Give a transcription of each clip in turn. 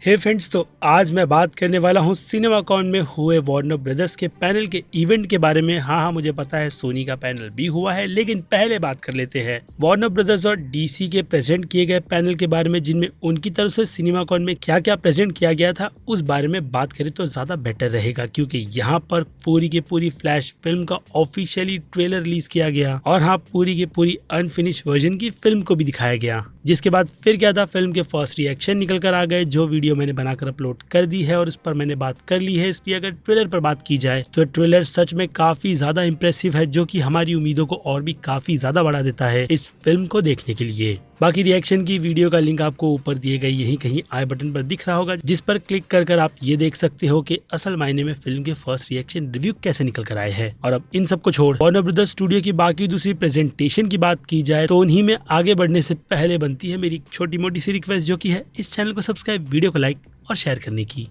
हे friends, तो आज मैं बात करने वाला हूँ सिनेमाकॉन में हुए वार्नर ब्रदर्स के पैनल के इवेंट के बारे में। हाँ, मुझे पता है सोनी का पैनल भी हुआ है, लेकिन पहले बात कर लेते हैं वार्नर ब्रदर्स और डीसी के प्रेजेंट किए गए पैनल के बारे में, जिनमें उनकी तरफ से सिनेमाकॉन में क्या क्या प्रेजेंट किया गया था उस बारे में बात करें तो ज्यादा बेटर रहेगा, क्योंकि यहाँ पर पूरी की पूरी फ्लैश फिल्म का ऑफिशियली ट्रेलर रिलीज किया गया और हाँ, पूरी की पूरी अनफिनिश वर्जन की फिल्म को भी दिखाया गया। जिसके बाद फिर क्या था, फिल्म के फर्स्ट रिएक्शन निकल कर आ गए, जो वीडियो मैंने बनाकर अपलोड कर दी है और उस पर मैंने बात कर ली है। इसलिए अगर ट्रेलर पर बात की जाए तो ट्रेलर सच में काफी ज्यादा इंप्रेसिव है, जो कि हमारी उम्मीदों को और भी काफी ज्यादा बढ़ा देता है इस फिल्म को देखने के लिए। बाकी रिएक्शन की वीडियो का लिंक आपको ऊपर दिए गए यहीं कहीं आई बटन पर दिख रहा होगा, जिस पर क्लिक कर आप ये देख सकते हो कि असल मायने में फिल्म के फर्स्ट रिएक्शन रिव्यू कैसे निकल कर आए हैं। और अब इन सबको छोड़ वार्नर ब्रदर्स स्टूडियो की बाकी दूसरी प्रेजेंटेशन की बात की जाए तो उन्हीं में आगे बढ़ने से पहले बनती है मेरी छोटी मोटी सी रिक्वेस्ट, जो की है इस चैनल को सब्सक्राइब, वीडियो को लाइक और शेयर करने की।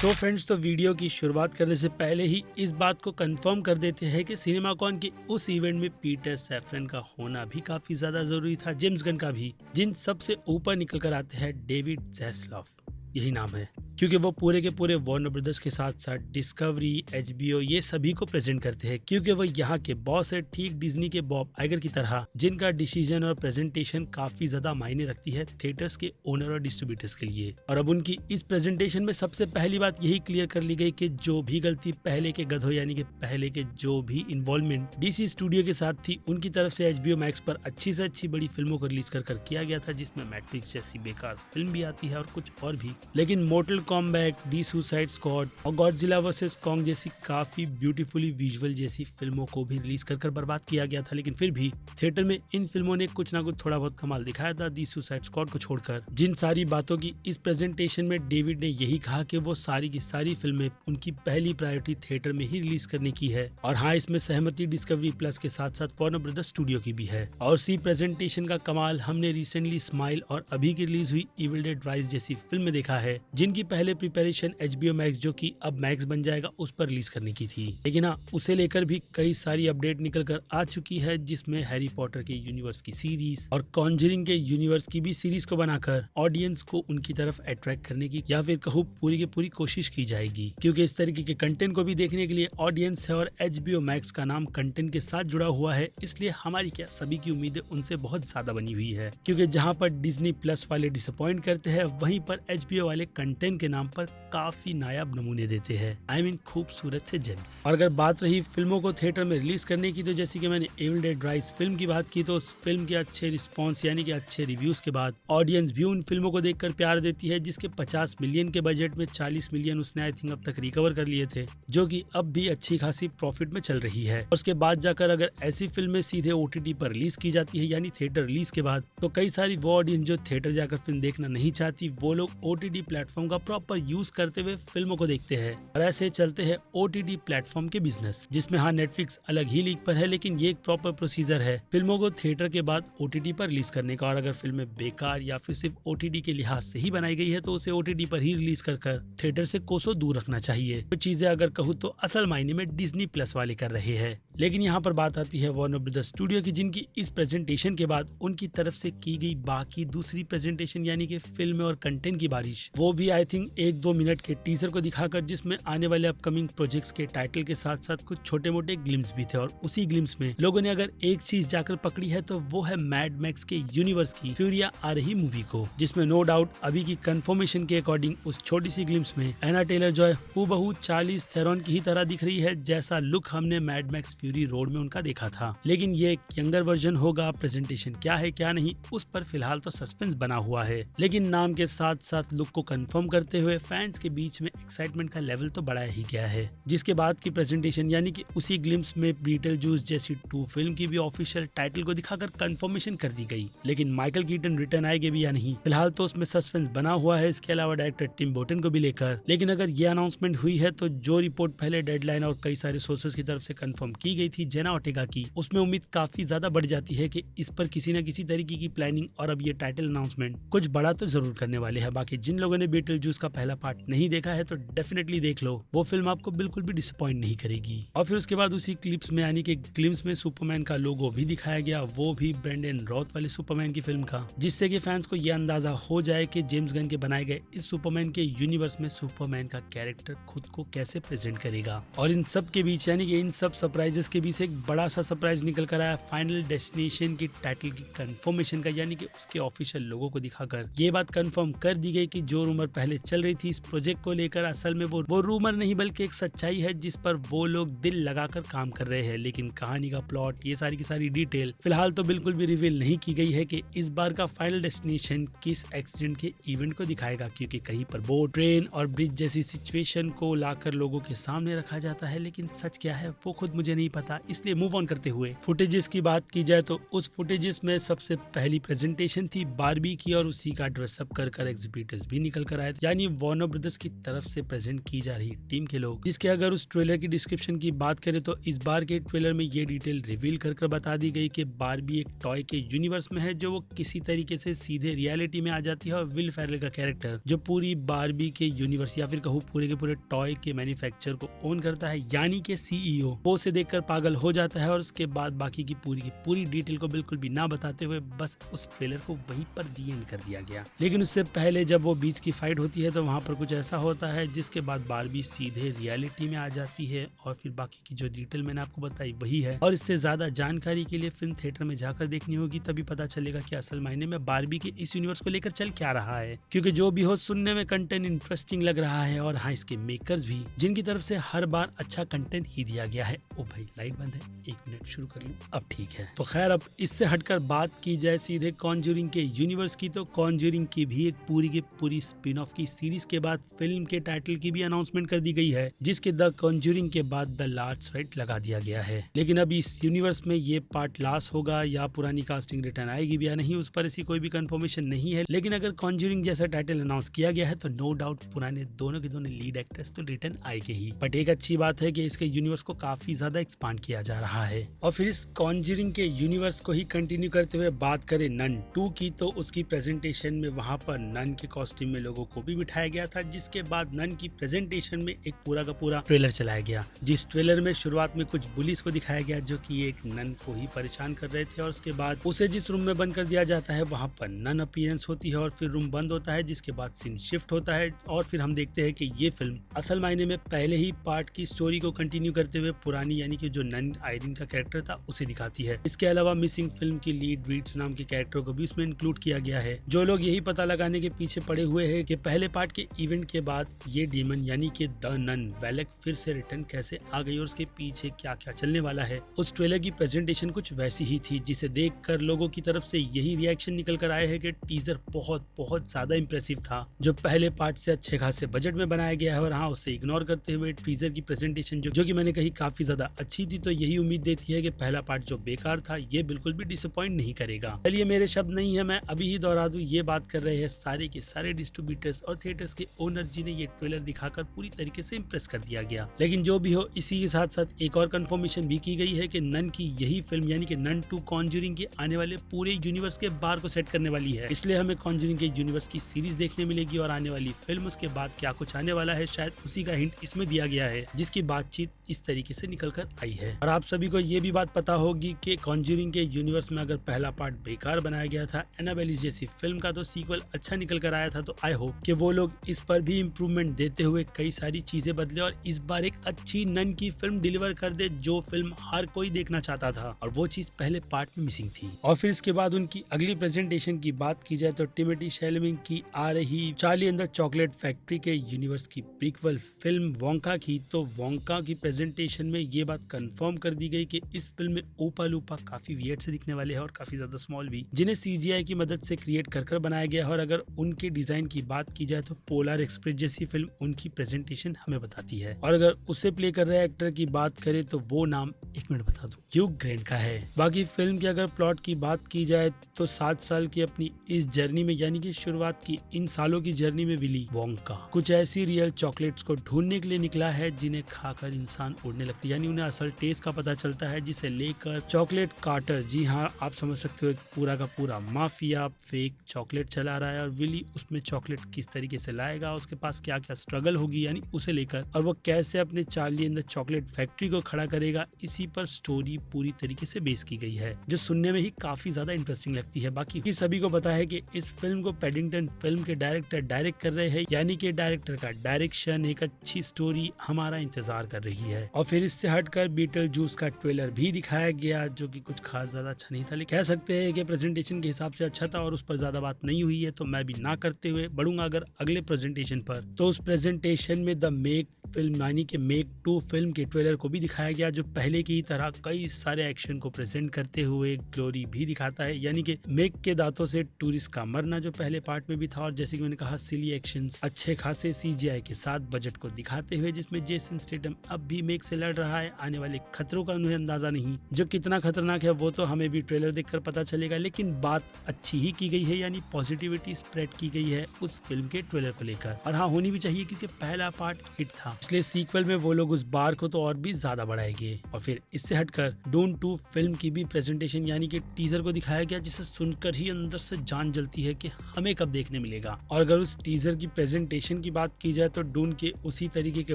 तो फ्रेंड्स, तो वीडियो की शुरुआत करने से पहले ही इस बात को कंफर्म कर देते हैं कि सिनेमाकॉन के उस इवेंट में पीटर सैफरन का होना भी काफी ज्यादा जरूरी था, जेम्स गन का भी। जिन सबसे ऊपर निकल कर आते हैं डेविड ज़ैस्लॉफ, यही नाम है, क्योंकि वो पूरे के पूरे वार्नर ब्रदर्स के साथ साथ डिस्कवरी, एचबीओ ये सभी को प्रेजेंट करते हैं, क्योंकि वो यहाँ के बॉस है, ठीक डिज्नी के बॉब आइगर की तरह, जिनका डिसीजन और प्रेजेंटेशन काफी ज्यादा मायने रखती है थिएटर्स के ओनर और डिस्ट्रीब्यूटर्स के लिए। और अब उनकी इस प्रेजेंटेशन में सबसे पहली बात यही क्लियर कर ली गई कि जो भी गलती पहले के गधों यानी कि पहले के जो भी इन्वॉल्वमेंट डीसी स्टूडियो के साथ थी, उनकी तरफ से एचबीओ मैक्स पर अच्छी से अच्छी बड़ी फिल्मों को रिलीज कर किया गया था, जिसमें मैट्रिक्स जैसी बेकार फिल्म भी आती है और कुछ और भी। लेकिन मोर्टल कॉम्बैट, दी सुसाइड स्क्वाड और गॉडजिला वर्सेस कॉन्ग जैसी काफी ब्यूटीफुली विजुअल जैसी फिल्मों को भी रिलीज कर बर्बाद किया गया था। लेकिन फिर भी थिएटर में इन फिल्मों ने कुछ ना कुछ थोड़ा बहुत कमाल दिखाया था, दी सुसाइड स्क्वाड को छोड़कर। जिन सारी बातों की इस प्रेजेंटेशन में डेविड ने यही कहा कि वो सारी की सारी फिल्में उनकी पहली प्रायोरिटी थिएटर में ही रिलीज करने की है। और हाँ, इसमें सहमति डिस्कवरी प्लस के साथ साथ वार्नर ब्रदर्स स्टूडियो की भी है। और सी प्रेजेंटेशन का कमाल हमने रिसेंटली स्माइल और अभी की रिलीज हुई इविल डेड राइज जैसी फिल्म में देखा है, जिनकी पहले प्रिपरेशन एचबीओ मैक्स, जो कि अब मैक्स बन जाएगा, उस पर रिलीज करने की थी। लेकिन हाँ, उसे लेकर भी कई सारी अपडेट निकल कर आ चुकी है, जिसमें हैरी पॉटर के यूनिवर्स की सीरीज और कॉन्जरिंग के यूनिवर्स की भी सीरीज को बनाकर ऑडियंस को उनकी तरफ अट्रैक्ट करने की या फिर कहूँ पूरी की पूरी कोशिश की जाएगी, क्योंकि इस तरीके के कंटेंट को भी देखने के लिए ऑडियंस है और एचबीओ मैक्स का नाम कंटेंट के साथ जुड़ा हुआ है। इसलिए हमारी क्या सभी की उम्मीदें उनसे बहुत ज्यादा बनी हुई है, क्योंकि जहाँ पर डिज्नी प्लस वाले डिसअपॉइंट करते हैं, वहीं पर एचबीओ वाले कंटेंट के नाम पर काफी नायाब नमूने देते हैं। आई मीन खूबसूरत से जेम्स। और अगर बात रही फिल्मों को थिएटर में रिलीज करने की, तो जैसे कि मैंने इविल डेड राइज फिल्म की बात की, तो उस फिल्म के अच्छे रिस्पांस यानी कि अच्छे रिव्यूज के बाद ऑडियंस भी उन फिल्मों को देखकर प्यार देती है, जिसके 50 मिलियन के बजट में 40 मिलियन उसने आई थिंक अब तक रिकवर कर लिए थे, जो कि अब भी अच्छी खासी प्रॉफिट में चल रही है। उसके बाद जाकर अगर ऐसी फिल्में सीधे ओटीटी पर रिलीज की जाती है यानी थिएटर रिलीज के बाद, तो कई सारी वो ऑडियंस जो थिएटर जाकर फिल्म देखना नहीं चाहती, वो लोग ओटीटी प्लेटफॉर्म का प्रॉपर यूज करते हुए फिल्मों को देखते हैं। और ऐसे चलते हैं ओटीटी प्लेटफॉर्म के बिजनेस, जिसमें हाँ, नेटफ्लिक्स अलग ही लीग पर है, लेकिन ये एक प्रॉपर प्रोसीजर है फिल्मों को थिएटर के बाद ओटीटी पर रिलीज करने का। और अगर फिल्में बेकार या फिर सिर्फ ओटीटी के लिहाज से ही बनाई गई है, तो उसे ओटीटी पर ही रिलीज कर थिएटर से कोसों दूर रखना चाहिए। तो चीजें अगर कहूँ तो असल मायने में डिज्नी प्लस वाले कर रहे हैं। लेकिन यहाँ पर बात आती है वार्नर ब्रदर्स स्टूडियो की, जिनकी इस प्रेजेंटेशन के बाद उनकी तरफ से की गई बाकी दूसरी प्रेजेंटेशन यानी कि फिल्म और कंटेंट की बारिश, वो भी आई थिंक 1-2 मिनट के टीजर को दिखाकर, जिसमें आने वाले अपकमिंग प्रोजेक्ट्स के टाइटल के साथ साथ कुछ छोटे मोटे ग्लिम्स भी थे। और उसी ग्लिम्स में लोगों ने अगर एक चीज जाकर पकड़ी है, तो वो है मैड मैक्स के यूनिवर्स की फ्यूरिया आ रही मूवी को, जिसमें नो डाउट अभी की कंफर्मेशन के अकॉर्डिंग उस छोटी सी ग्लिम्स में एना टेलर जॉय हूबहू चार्लिज थेरॉन की ही तरह दिख रही है, जैसा लुक हमने मैड मैक्स फ्यूरी रोड में उनका देखा था। लेकिन ये एक यंगर वर्जन होगा, प्रेजेंटेशन क्या है क्या नहीं, उस पर फिलहाल तो सस्पेंस बना हुआ है। लेकिन नाम के साथ साथ लुक को कंफर्म करते हुए फैंस के बीच में एक्साइटमेंट का लेवल तो बढ़ाया ही गया है। जिसके बाद की प्रेजेंटेशन यानी कि उसी ग्लिम्स में बीटलजूस जैसी 2 फिल्म की भी ऑफिशियल टाइटल को दिखाकर कंफर्मेशन कर दी गई। लेकिन माइकल कीटन रिटर्न आएंगे भी या नहीं, फिलहाल तो उसमें सस्पेंस बना हुआ है। इसके अलावा डायरेक्टर टिम बर्टन को भी लेकर। लेकिन अगर ये अनाउंसमेंट हुई है, तो जो रिपोर्ट पहले डेडलाइन और कई सारे सोर्सेज की तरफ से कंफर्म की गई थी जेना ऑर्टेगा की, उसमें उम्मीद काफी ज्यादा बढ़ जाती है कि इस पर किसी न किसी तरीके की प्लानिंग और अब ये टाइटल अनाउंसमेंट कुछ बड़ा तो जरूर करने वाले हैं। बाकी जिन लोगों ने बीटलजूस का पहला पार्ट नहीं देखा है तो डेफिनेटली देख लो, वो फिल्म आपको बिल्कुल भी डिसअपॉइंट नहीं करेगी। और फिर उसके बाद उसी क्लिप्स में यानी कि ग्लिम्स में सुपरमैन का लोगो भी दिखाया गया, वो भी ब्रेंडन रॉथ वाले सुपरमैन की फिल्म का, जिससे कि फैंस को यह अंदाजा हो जाए कि जेम्स गन के बनाए गए इस सुपरमैन के यूनिवर्स में सुपरमैन का कैरेक्टर खुद को कैसे प्रेजेंट करेगा। और इन सब के बीच यानी कि इन सब सरप्राइजेस के बीच एक बड़ा सा सरप्राइज निकल कर आया फाइनल डेस्टिनेशन की टाइटल की कंफर्मेशन का, यानी कि उसके ऑफिशियल लोगों को दिखाकर ये बात कंफर्म कर दी गई कि जो रूमर पहले चल रही थी इस प्रोजेक्ट को लेकर, असल में वो रूमर नहीं बल्कि एक सच्चाई है जिस पर वो लोग दिल लगाकर काम कर रहे हैं। लेकिन कहानी का प्लॉट, ये सारी की सारी डिटेल फिलहाल तो बिल्कुल भी रिवील नहीं की गई है कि इस बार का फाइनल डेस्टिनेशन किस एक्सीडेंट के इवेंट को दिखाएगा, क्योंकि कहीं पर बोट, ट्रेन और ब्रिज जैसी सिचुएशन को लाकर लोगों के सामने रखा जाता है, लेकिन सच क्या है वो खुद मुझे नहीं पता। इसलिए मूव ऑन करते हुए फुटेजेस की बात की जाए तो उस फुटेजेस में सबसे पहली प्रेजेंटेशन थी बारबी की, और उसी का ड्रेसअप कर एग्जिबिटर्स भी निकल कर आए, यानी वार्नर ब्रदर्स की तरफ से प्रेजेंट की जा रही टीम के लोग। जिसके अगर उस ट्रेलर की डिस्क्रिप्शन की बात करें तो इस बार के ट्रेलर में ये डिटेल रिवील कर बता दी गई कि बारबी एक टॉय के यूनिवर्स में है, जो वो किसी तरीके से सीधे रियलिटी में आ जाती है, और विल फेरल का कैरेक्टर जो पूरी बारबी के यूनिवर्स या फिर कहूँ पूरे के पूरे टॉय के मैन्युफैक्चर को ओन करता है, यानी कि सीईओ, वो उसे देखकर पागल हो जाता है। और उसके बाद बाकी की पूरी डिटेल को बिल्कुल भी ना बताते हुए बस उस ट्रेलर को वहीं पर दी एंड कर दिया गया। लेकिन उससे पहले जब वो बीच की फाइट होती है तो वहां पर कुछ ऐसा होता है जिसके बाद बारबी सीधे रियलिटी में आ जाती है, और फिर बाकी की जो डिटेल मैंने आपको बताई वही है। और इससे ज्यादा जानकारी के लिए फिल्म थिएटर में जाकर देखनी होगी, तभी पता चलेगा कि असल मायने में बारबी के इस यूनिवर्स को लेकर चल क्या रहा है। क्योंकि जो भी हो, सुनने में कंटेंट इंटरेस्टिंग लग रहा है, और हाँ इसके मेकर्स भी, जिनकी तरफ से हर बार अच्छा कंटेंट ही दिया गया है। ओ भाई लाइट बंद है, 1 मिनट शुरू कर लूं, अब ठीक है। तो खैर अब इससे हटकर बात की जाए सीधे कॉन्जूरिंग के यूनिवर्स की, तो कॉन्जूरिंग की भी एक पूरी की पूरी स्पिन ऑफ की सीरीज के बाद फिल्म के टाइटल की भी अनाउंसमेंट कर दी गई है, जिसके द कॉन्जूरिंग के बाद द लास्ट राइट लगा दिया गया है। लेकिन अब इस यूनिवर्स में ये पार्ट लास्ट होगा या पुरानी कास्टिंग रिटर्न आएगी भी या नहीं, उस पर ऐसी कोई भी कंफर्मेशन नहीं है। लेकिन अगर कॉन्जूरिंग जैसा टाइटल अनाउंस किया गया है तो नो डाउट पुराने दोनों के दोनों लीड एक्टर्स तो रिटर्न आएंगे ही। बट एक अच्छी बात है कि इसके यूनिवर्स को काफी ज्यादा एक्सपांड किया जा रहा है। और फिर इस कॉन्जूरिंग के यूनिवर्स को ही कंटिन्यू करते हुए बात करें नन 2 की, तो उसकी प्रेजेंटेशन में वहां पर नन के कॉस्ट्यूम में लोगों को भी बिठाया गया था, जिसके बाद नन की प्रेजेंटेशन में एक पूरा का पूरा ट्रेलर चलाया गया, जिस ट्रेलर में शुरुआत में कुछ बुलिस को दिखाया गया जो कि एक नन को ही परेशान कर रहे थे, और उसके बाद उसे जिस रूम में बंद कर दिया जाता है वहां पर नन अपीयरेंस होती है, और फिर रूम बंद होता है, जिसके बाद सीन शिफ्ट होता है, और फिर हम देखते हैं कि ये फिल्म असल मायने में पहले ही पार्ट की स्टोरी को कंटिन्यू करते हुए पुरानी यानी कि जो नन आयरिन का कैरेक्टर था उसे दिखाती है। इसके अलावा मिसिंग फिल्म की लीड रीड्स नाम के कैरेक्टर को भी इसमें इंक्लूड किया गया है। जो लोग यही पता लगाने के पीछे पड़े हुए हैं कि पहले पार्ट के इवेंट के बाद ये डीमन यानी कि द नन वेलेक फिर से रिटर्न कैसे आ गई और उसके पीछे क्या क्या चलने वाला है, उस ट्रेलर की प्रेजेंटेशन कुछ वैसी ही थी, जिसे देखकर लोगों की तरफ से यही रिएक्शन निकल कर आए हैं कि टीजर बहुत बहुत ज्यादा इंप्रेसिव था, जो पहले पार्ट से अच्छे खासे बजट में बनाया गया है। और हाँ, उससे इग्नोर करते हुए टीजर की प्रेजेंटेशन जो कि मैंने कही काफी ज्यादा अच्छी थी, तो यही उम्मीद देती है कि पहला पार्ट जो बेकार था ये बिल्कुल भी डिसअपॉइंट नहीं करेगा। चलिए मेरे शब्द नहीं है, मैं अभी ही दोहरा दूं, ये बात कर रहे हैं सारे के सारे डिस्ट्रीब्यूटर्स और थिएटर्स के ओनर, जिन्हें ये ट्रेलर दिखाकर पूरी तरीके से इंप्रेस कर दिया गया। लेकिन जो भी हो, इसी के साथ साथ एक और कंफर्मेशन भी की गई है कि नन की यही फिल्म यानी कि नन 2 कॉन्जूरिंग के आने वाले पूरे यूनिवर्स के बार को सेट करने वाली है। इसलिए हमें कॉन्जूरिंग के यूनिवर्स की सीरीज देखने मिलेगी, और आने वाली फिल्म उसके बाद क्या कुछ आने वाला है शायद उसी का हिंट इसमें दिया गया है, जिसकी बातचीत इस तरीके से निकल कर आई है। और आप सभी को ये भी बात पता होगी कि कॉन्जूरिंग के यूनिवर्स में अगर पहला पार्ट बेकार बनाया गया था एनाबेलिस जैसी फिल्म का, तो सीक्वल अच्छा निकल कर आया था। तो आई होप कि वो लोग इस पर भी इम्प्रूवमेंट देते हुए कई सारी चीजें बदले और इस बार एक अच्छी नन की फिल्म डिलीवर कर दे, जो फिल्म हर कोई देखना चाहता था, और वो चीज पहले पार्ट में मिसिंग थी। और फिर इसके बाद उनकी अगली प्रेजेंटेशन की बात की जाए तो टिमोथी शैलेमिन की आ रही Charlie and the chocolate factory के यूनिवर्स की प्रीक्वल फिल्म वोंका की, तो वोंका की प्रेजेंटेशन में ये बात कंफर्म कर दी गई कि इस फिल्म में ऊपा लूपा काफी वियर्ड से दिखने वाले हैं और काफी ज्यादा स्मॉल भी, जिन्हें सीजीआई की मदद से क्रिएट कर बनाया गया है। और अगर उनके डिजाइन की बात की जाए तो पोलर एक्सप्रेस जैसी फिल्म उनकी प्रेजेंटेशन हमें बताती है। और अगर उसे प्ले कर रहे एक्टर की बात करें तो वो नाम 1 मिनट बता दूं, ह्यूग ग्रांट का है। बाकी फिल्म के अगर प्लॉट की बात की जाए तो 7 साल की अपनी इस जर्नी में यानी कि शुरुआत की इन सालों की जर्नी में विली वोंका कुछ ऐसी रियल चॉकलेट्स को ढूंढने के लिए निकला है जिन्हें खाकर इंसान उड़ने लगती है, यानी उन्हें असल टेस्ट का पता चलता है, जिसे लेकर चॉकलेट कार्टर, जी हाँ आप समझ सकते हो, एक पूरा का पूरा माफिया फेक चॉकलेट चला रहा है। और विली उसमें चॉकलेट किस तरीके तरीके से लाएगा, उसके पास क्या क्या स्ट्रगल होगी यानी उसे लेकर, और वो कैसे अपने Charlie and the chocolate factory को खड़ा करेगा, इसी पर स्टोरी पूरी तरीके से बेस की गई है, जो सुनने में ही काफी ज्यादा इंटरेस्टिंग लगती है। बाकी सभी को पता है कि इस फिल्म को पैडिंगटन फिल्म के डायरेक्टर डायरेक्ट कर रहे हैं, यानी कि डायरेक्टर का डायरेक्शन, एक अच्छी स्टोरी हमारा इंतजार कर रही है। और फिर इससे हटकर बीटल जूस का ट्रेलर भी दिखाया गया, जो कि कुछ खास ज्यादा अच्छा नहीं था, लेकिन कह सकते हैं कि प्रेजेंटेशन के हिसाब से अच्छा था और उस पर ज्यादा बात नहीं हुई है, तो मैं भी ना करते हुए बढ़ूंगा अगर अगले प्रेजेंटेशन पर। तो उस प्रेजेंटेशन में द मेक फिल्म यानी कि मेक 2 फिल्म के ट्रेलर को भी दिखाया गया, जो पहले की तरह कई सारे एक्शन को प्रेजेंट करते हुए ग्लोरी भी दिखाता है, यानी कि मेक के दांतों से टूरिस्ट का मरना जो पहले पार्ट में भी था, और जैसे कि मैंने कहा सिली एक्शंस, अच्छे खासे सीजीआई के साथ बजट को दिखाते हुए, जिसमें जेसन स्टेथम अब भी मेक से लड़ रहा है। आने वाले खतरों का उन्हें अंदाजा नहीं, जो कितना खतरनाक है वो तो हमें भी ट्रेलर देखकर पता चलेगा, लेकिन बात अच्छी ही की गई है, यानी पॉजिटिविटी स्प्रेड की गई है उस फिल्म के ट्रेलर को लेकर। और हाँ, होनी भी चाहिए क्योंकि पहला पार्ट हिट था, इसलिए सीक्वल में वो लोग उस बार को तो और भी ज्यादा बढ़ाएंगे। और फिर इससे हटकर डून 2 फिल्म की भी प्रेजेंटेशन यानी कि टीजर को दिखाया गया, जिसे सुनकर ही अंदर से जान जलती है कि हमें कब देखने मिलेगा। और अगर उस टीजर की प्रेजेंटेशन की बात की जाए तो डून के उसी तरीके के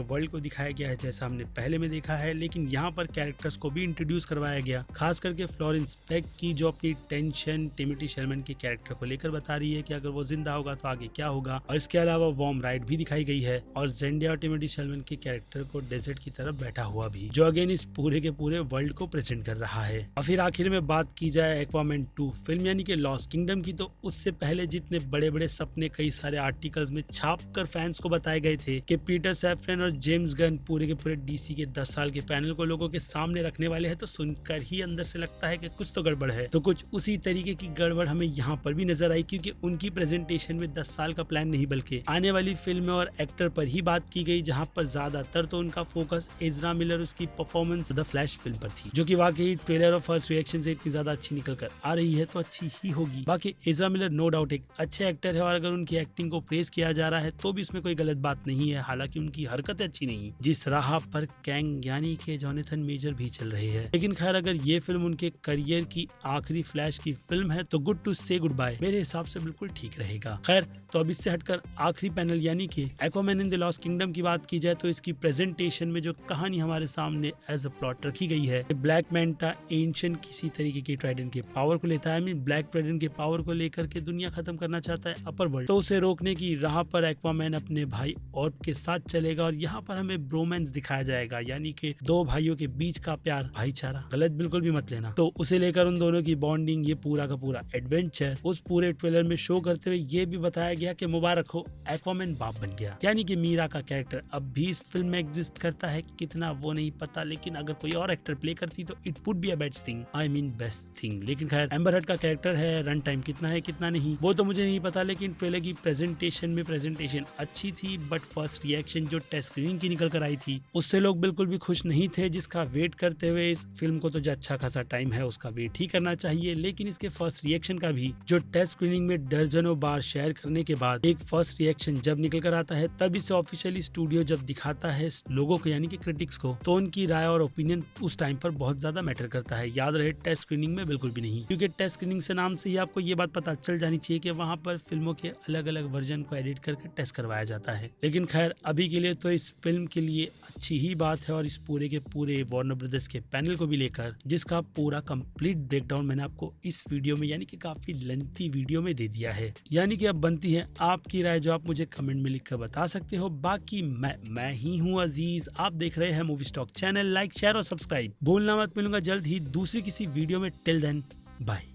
वर्ल्ड को दिखाया गया है जैसा हमने पहले में देखा है, लेकिन यहाँ पर कैरेक्टर्स को भी इंट्रोड्यूस करवाया गया, खास करके फ्लोरेंस पेग की, जो अपनी टेंशन टिमोथी शैलमैन के कैरेक्टर को लेकर बता रही है कि अगर वो जिंदा होगा तो आगे क्या होगा। और इसके अलावा वॉर्म राइड भी दिखाई गई है, और जेंडिया और टिमोथी शैलमैन के कैरेक्टर को डेजर्ट की तरफ बैठा हुआ भी, जो अगेन इस पूरे के पूरे वर्ल्ड को प्रेजेंट कर रहा है। और फिर आखिर में बात की जाए एक्वामैन 2 फिल्म यानी कि लॉस्ट किंगडम की, तो उससे पहले जितने बड़े बड़े सपने कई सारे आर्टिकल्स में छाप कर फैंस को बताए गए थे कि पीटर सैफरन और जेम्स गन पूरे के पूरे डीसी के 10 साल के पैनल को लोगों के सामने रखने वाले हैं, तो सुनकर ही अंदर से लगता है कि कुछ तो गड़बड़ है। तो कुछ उसी तरीके की गड़बड़ हमें यहाँ पर भी नजर आई, क्योंकि उनकी प्रेजेंटेशन में 10 साल का प्लान नहीं बल्कि आने वाली फिल्म और एक्टर पर ही बात की गई, जहाँ पर ज्यादातर तो उनका फोकस एजरा मिलर उसकी परफॉर्मेंस द फ्लैश फिल्म पर थी, जो कि वाकई ट्रेलर और फर्स्ट रिएक्शन से इतनी ज्यादा अच्छी निकल कर आ रही है, तो अच्छी ही होगी। बाकी एजरा मिलर नो डाउट एक अच्छे एक्टर है, और अगर उनकी एक्टिंग को प्रेज किया जा रहा है तो भी इसमें कोई गलत बात नहीं है, हालांकि उनकी हरकतें अच्छी नहीं, जिस राह पर कैंग यानी कि जोनाथन मेजर भी चल रहे हैं। लेकिन खैर, अगर ये फिल्म उनके करियर की आखिरी फ्लैश की फिल्म है तो गुड टू से गुड बाय मेरे हिसाब से बिल्कुल ठीक रहेगा। खैर, तो अब इससे हटकर आखिरी पैनल यानी कि Aquaman in the lost kingdom की बात की जाए, तो इसकी प्रेजेंटेशन में जो कहानी हमारे सामने एज अ प्लॉट रखी गई है, ब्लैक मैंटा एंशिएंट किसी तरीके के ट्राइडेंट के पावर को लेता है, ब्लैक ट्राइडेंट के पावर को लेकर के दुनिया खत्म करना चाहता है अपर वर्ल्ड, तो उसे रोकने की राह पर एक्वामैन अपने भाई ऑर्ब के साथ चलेगा, और यहाँ पर हमें ब्रोमेंस दिखाया जाएगा, यानी कि दो भाइयों के बीच का प्यार, भाईचारा, गलत बिल्कुल भी मत लेना। तो उसे लेकर उन दोनों की बॉन्डिंग, ये पूरा का पूरा एडवेंचर उस पूरे ट्रेलर में शो करते हुए ये भी बताया गया कि मुबारक हो, एक्वामैन बाप बन गया, यानी कि मीरा का कैरेक्टर अब भी इस फिल्म में एग्जिस्ट करता है, कितना वो नहीं पता, लेकिन अगर कोई और एक्टर प्ले करती तो it would be a best thing, I mean best thing. लेकिन खैर, एम्बर हर्ड का कैरेक्टर है, रन टाइम कितना है कितना नहीं वो तो मुझे नहीं पता, लेकिन ट्रेलर की प्रेजेंटेशन अच्छी थी, बट फर्स्ट रिएक्शन जो टेस्ट स्क्रीनिंग की निकल कर आई थी उससे लोग बिल्कुल भी खुश नहीं थे, जिसका वेट करते हुए इस फिल्म को तो जो अच्छा खासा टाइम है उसका वेट ही करना चाहिए। लेकिन इसके फर्स्ट रिएक्शन का भी जो टेस्ट स्क्रीनिंग में दर्जनों बार शेयर करने के बाद एक फर्स्ट रिएक्शन जब निकल कर आता है, तब इसे ऑफिशियली स्टूडियो जब दिखाता है लोगों को यानी कि क्रिटिक्स को, तो उनकी राय और ओपिनियन उस टाइम पर बहुत ज्यादा मैटर करता है। याद रहे, टेस्ट स्क्रीनिंग में बिल्कुल भी नहीं, क्योंकि टेस्ट स्क्रीनिंग से नाम से ही आपको ये बात पता चल जानी चाहिए कि वहाँ पर फिल्मों के अलग अलग वर्जन को एडिट करके टेस्ट करवाया जाता है। लेकिन खैर, अभी के लिए तो इस फिल्म के लिए अच्छी ही बात है, और इस पूरे के पूरे वार्नर ब्रदर्स के पैनल को भी लेकर, जिसका पूरा कंप्लीट ब्रेकडाउन मैंने आपको इस वीडियो में यानी कि काफी लेंथी वीडियो में दे दिया है। यानी कि अब बनती है आपकी राय, जो आप मुझे कमेंट में लिखकर बता सकते हो। बाकी मैं ही हूँ अजीज, आप देख रहे हैं movie stock channel. Like, share और सब्सक्राइब भूलना मत। मिलूंगा जल्द ही दूसरी किसी वीडियो में। Till then, bye.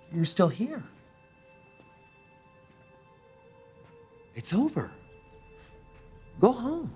You're still here. It's over. Go home.